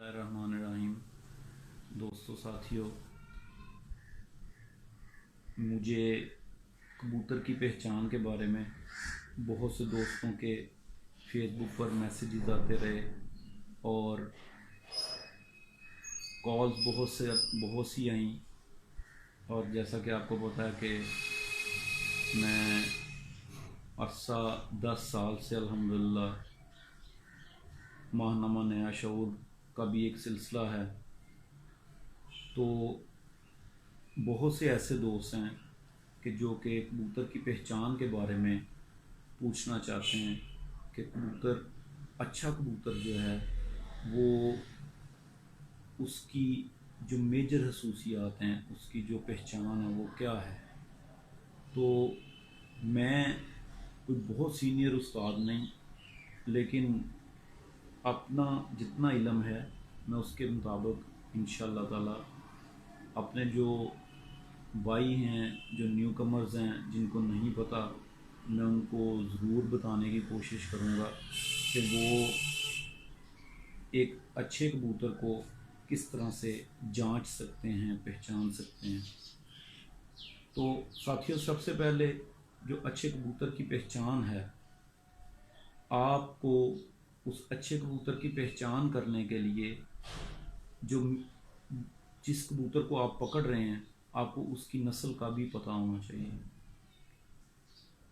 الرحمن الرحیم۔ دوستوں ساتھیوں، مجھے کبوتر کی پہچان کے بارے میں بہت سے دوستوں کے فیس بک پر میسیجز آتے رہے اور کالز بہت سی آئیں، اور جیسا کہ آپ کو پتہ ہے کہ میں عرصہ 10 سال سے الحمدللہ ماہنامہ نیا شعور کا بھی ایک سلسلہ ہے، تو بہت سے ایسے دوست ہیں کہ جو کہ کبوتر کی پہچان کے بارے میں پوچھنا چاہتے ہیں کہ کبوتر اچھا کبوتر جو ہے وہ اس کی جو میجر خصوصیات ہیں، اس کی جو پہچان ہے وہ کیا ہے۔ تو میں کوئی بہت سینئر استاد نہیں، لیکن اپنا جتنا علم ہے میں اس کے مطابق انشاءاللہ تعالی اپنے جو بھائی ہیں، جو نیو کمرز ہیں، جن کو نہیں پتہ، میں ان کو ضرور بتانے کی کوشش کروں گا کہ وہ ایک اچھے کبوتر کو کس طرح سے جانچ سکتے ہیں، پہچان سکتے ہیں۔ تو ساتھیوں، سب سے پہلے جو اچھے کبوتر کی پہچان ہے، آپ کو اس اچھے کبوتر کی پہچان کرنے کے لیے جس کبوتر کو آپ پکڑ رہے ہیں، آپ کو اس کی نسل کا بھی پتہ ہونا چاہیے۔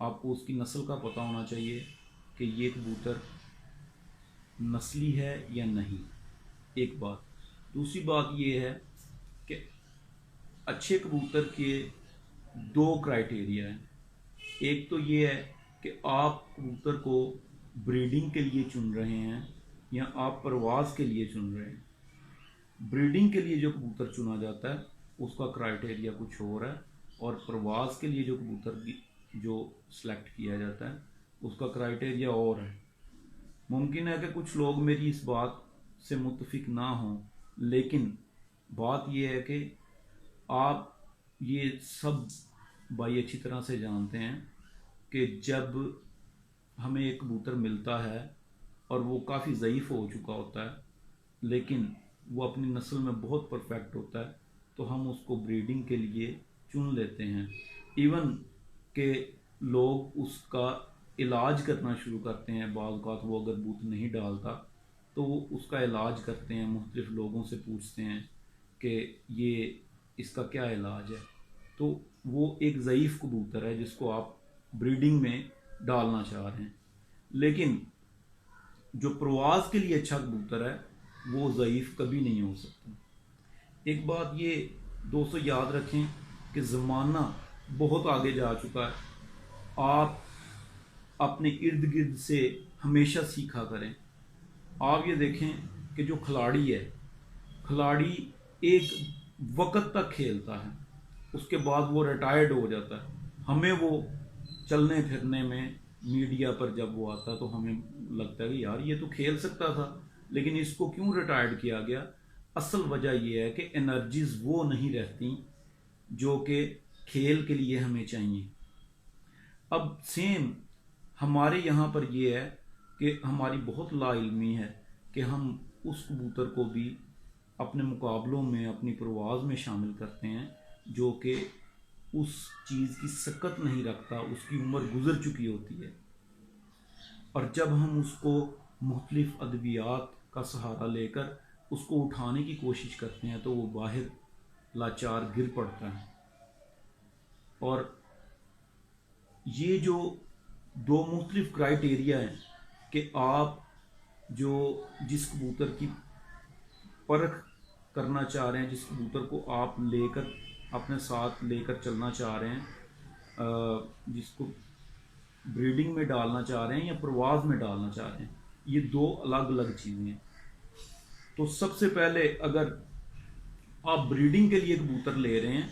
آپ کو اس کی نسل کا پتہ ہونا چاہیے کہ یہ کبوتر نسلی ہے یا نہیں، ایک بات۔ دوسری بات یہ ہے کہ اچھے کبوتر کے 2 کرائٹیریا ہیں۔ ایک تو یہ ہے کہ آپ کبوتر کو بریڈنگ کے لیے چن رہے ہیں یا آپ پرواز کے لیے چن رہے ہیں۔ بریڈنگ کے لیے جو کبوتر چنا جاتا ہے اس کا کرائٹیریا کچھ اور ہے، اور پرواز کے لیے جو کبوتر جو سلیکٹ کیا جاتا ہے اس کا کرائٹیریا اور ہے۔ ممکن ہے کہ کچھ لوگ میری اس بات سے متفق نہ ہوں، لیکن بات یہ ہے کہ آپ یہ سب بھائی اچھی طرح سے جانتے ہیں کہ جب ہمیں ایک کبوتر ملتا ہے اور وہ کافی ضعیف ہو چکا ہوتا ہے لیکن وہ اپنی نسل میں بہت پرفیکٹ ہوتا ہے، تو ہم اس کو بریڈنگ کے لیے چن لیتے ہیں۔ ایون کہ لوگ اس کا علاج کرنا شروع کرتے ہیں، بعض اوقات وہ اگر بوت نہیں ڈالتا تو وہ اس کا علاج کرتے ہیں، مختلف لوگوں سے پوچھتے ہیں کہ یہ اس کا کیا علاج ہے۔ تو وہ ایک ضعیف کبوتر ہے جس کو آپ بریڈنگ میں ڈالنا چاہ رہے ہیں، لیکن جو پرواز کے لیے اچھا کبوتر ہے وہ ضعیف کبھی نہیں ہو سکتا۔ ایک بات یہ دوستو یاد رکھیں کہ زمانہ بہت آگے جا چکا ہے۔ آپ اپنے ارد گرد سے ہمیشہ سیکھا کریں۔ آپ یہ دیکھیں کہ جو کھلاڑی ہے، کھلاڑی ایک وقت تک کھیلتا ہے، اس کے بعد وہ ریٹائرڈ ہو جاتا ہے۔ ہمیں وہ چلنے پھرنے میں میڈیا پر جب وہ آتا ہے تو ہمیں لگتا ہے کہ یار یہ تو کھیل سکتا تھا، لیکن اس کو کیوں ریٹائرڈ کیا گیا؟ اصل وجہ یہ ہے کہ انرجیز وہ نہیں رہتی جو کہ کھیل کے لیے ہمیں چاہیے۔ اب سیم ہمارے یہاں پر یہ ہے کہ ہماری بہت لا علمی ہے کہ ہم اس کبوتر کو بھی اپنے مقابلوں میں، اپنی پرواز میں شامل کرتے ہیں جو کہ اس چیز کی سکت نہیں رکھتا، اس کی عمر گزر چکی ہوتی ہے، اور جب ہم اس کو مختلف ادویات کا سہارا لے کر اس کو اٹھانے کی کوشش کرتے ہیں تو وہ باہر لاچار گر پڑتا ہے۔ اور یہ جو 2 مختلف کرائٹیریا ہیں کہ آپ جس کبوتر کی پرکھ کرنا چاہ رہے ہیں، جس کبوتر کو آپ لے کر اپنے ساتھ لے کر چلنا چاہ رہے ہیں، جس کو بریڈنگ میں ڈالنا چاہ رہے ہیں یا پرواز میں ڈالنا چاہ رہے ہیں، یہ 2 الگ الگ چیزیں ہیں۔ تو سب سے پہلے اگر آپ بریڈنگ کے لیے کبوتر لے رہے ہیں